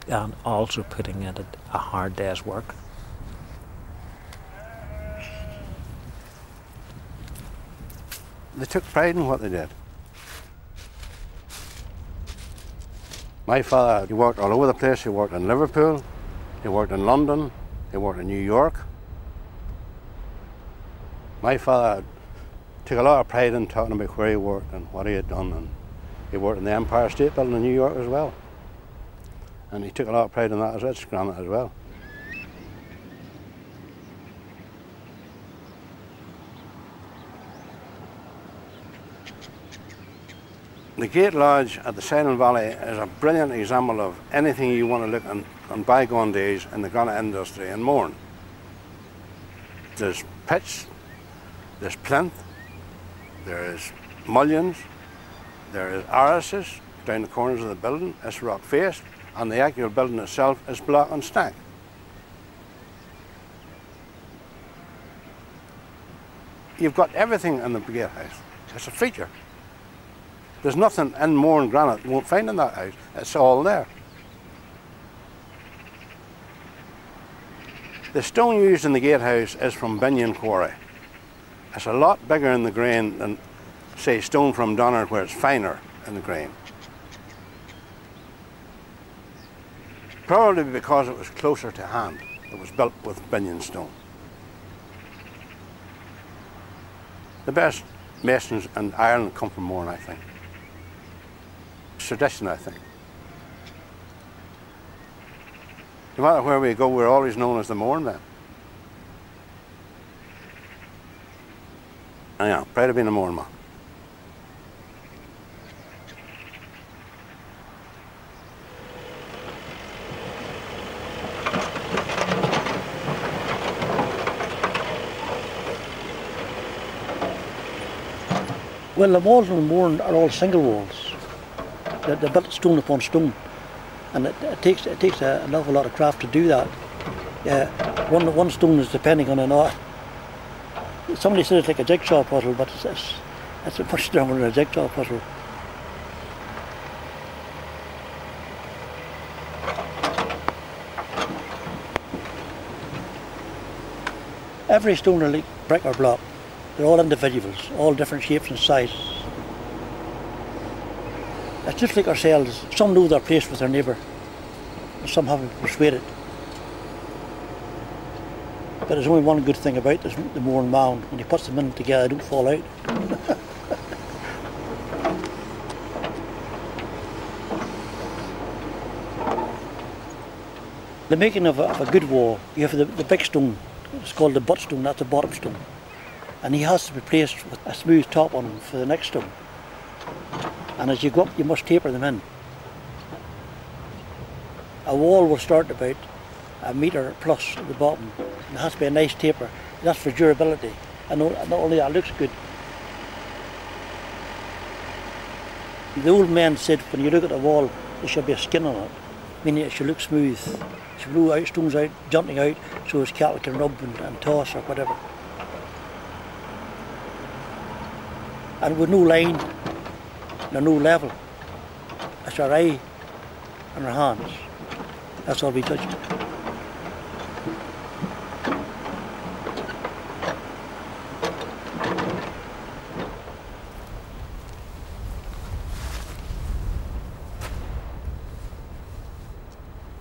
and also putting in a hard day's work. They took pride in what they did. My father, he worked all over the place. He worked in Liverpool, he worked in London, he worked in New York. My father took a lot of pride in talking about where he worked and what he had done. And he worked in the Empire State Building in New York as well. And he took a lot of pride in that as well, it's granite as well. The Gate Lodge at the Silent Valley is a brilliant example of anything you want to look on bygone days in the granite industry in Mourne. There's pitch, there's plinth, there is mullions, there is arrises down the corners of the building, it's rock faced, and the actual building itself is block and stack. You've got everything in the gatehouse. It's a feature. There's nothing in Mourne granite you won't find in that house. It's all there. The stone used in the gatehouse is from Binion Quarry. It's a lot bigger in the grain than, say, stone from Donard, where it's finer in the grain. Probably because it was closer to hand. It was built with Binion stone. The best masons in Ireland come from Mourne, I think. It's tradition, I think. No matter where we go, we're always known as the Mourne men. I am proud of being a Mourne man. Well, the walls in Mourne are all single walls. They're built stone upon stone, and it takes an awful lot of craft to do that. One stone is depending on an art. Somebody said it's like a jigsaw puzzle, but it's much stronger than a jigsaw puzzle. Every stone are like brick or block. They're all individuals, all different shapes and sizes. It's just like ourselves. Some know their place with their neighbour, and some haven't persuaded. But there's only one good thing about this, the Mourne mound. When he puts them in together, they don't fall out. The making of a good wall, you have the big stone. It's called the butt stone, that's the bottom stone. And he has to be placed with a smooth top on for the next stone. And as you go up, you must taper them in. A wall will start about a metre plus at the bottom. And it has to be a nice taper. That's for durability. And not only that, it looks good. The old man said when you look at a wall, there should be a skin on it, meaning it should look smooth. It should blow out, stones out, jutting out, so his cattle can rub and toss or whatever. And with no line, no level. It's our eye and our hands. That's all we touch.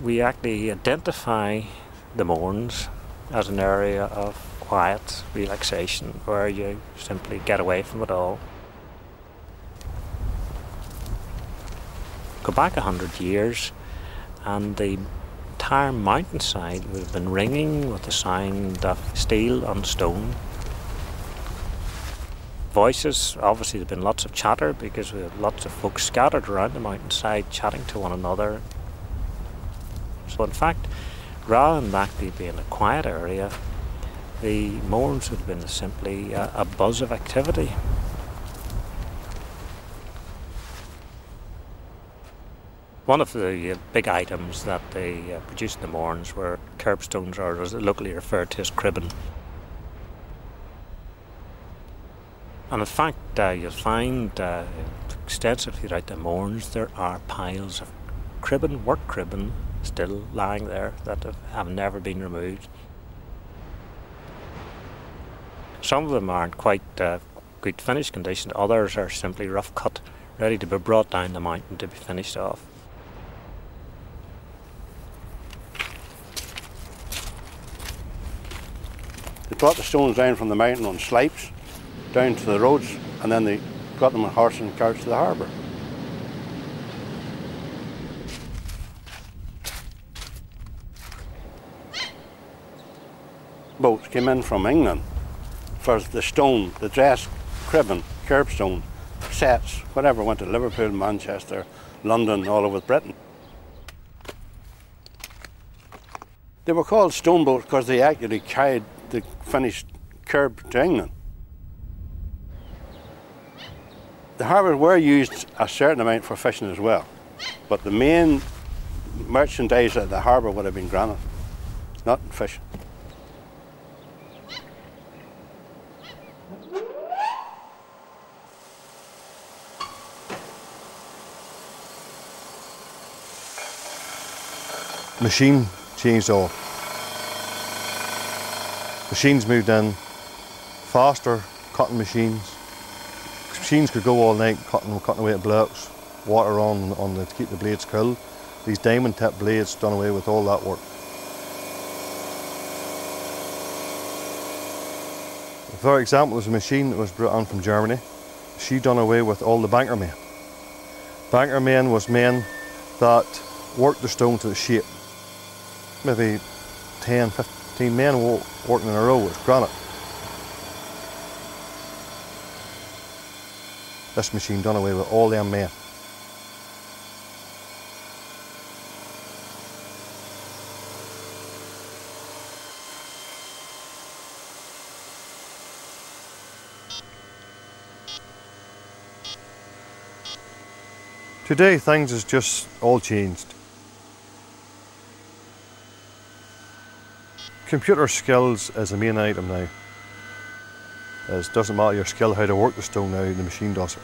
We actually identify the Mournes as an area of quiet relaxation where you simply get away from it all. Go back 100 years and the entire mountainside would have been ringing with the sound of steel on stone. Voices, obviously there's been lots of chatter because we have lots of folks scattered around the mountainside chatting to one another. So in fact, rather than actually being a quiet area, the Mournes would have been simply a buzz of activity. One of the big items that they produced in the Mournes were curbstones, or as locally referred to as cribben. And in fact, you'll find extensively throughout the Mournes there are piles of cribben, work cribben, still lying there that have never been removed. Some of them aren't quite good finished condition, others are simply rough cut, ready to be brought down the mountain to be finished off. They brought the stones down from the mountain on slipes down to the roads, and then they got them on horse and carts to the harbour. Boats came in from England for the stone, the dress, cribbing, curbstone, sets, whatever, went to Liverpool, Manchester, London, all over Britain. They were called stone boats because they actually carried the finished curb to England. The harbours were used a certain amount for fishing as well, but the main merchandise at the harbour would have been granite, not fishing. Machine changed off. Machines moved in, faster cutting machines. Machines could go all night cutting away at blocks, water on to keep the blades cool. These diamond tip blades done away with all that work. For example, there's a machine that was brought on from Germany. She done away with all the banker men. Banker men was men that worked the stone to the shape. Maybe 10, 15 men working in a row with granite. This machine done away with all them men. Today things has just all changed. Computer skills is the main item now. It doesn't matter your skill how to work the stone now, the machine does it.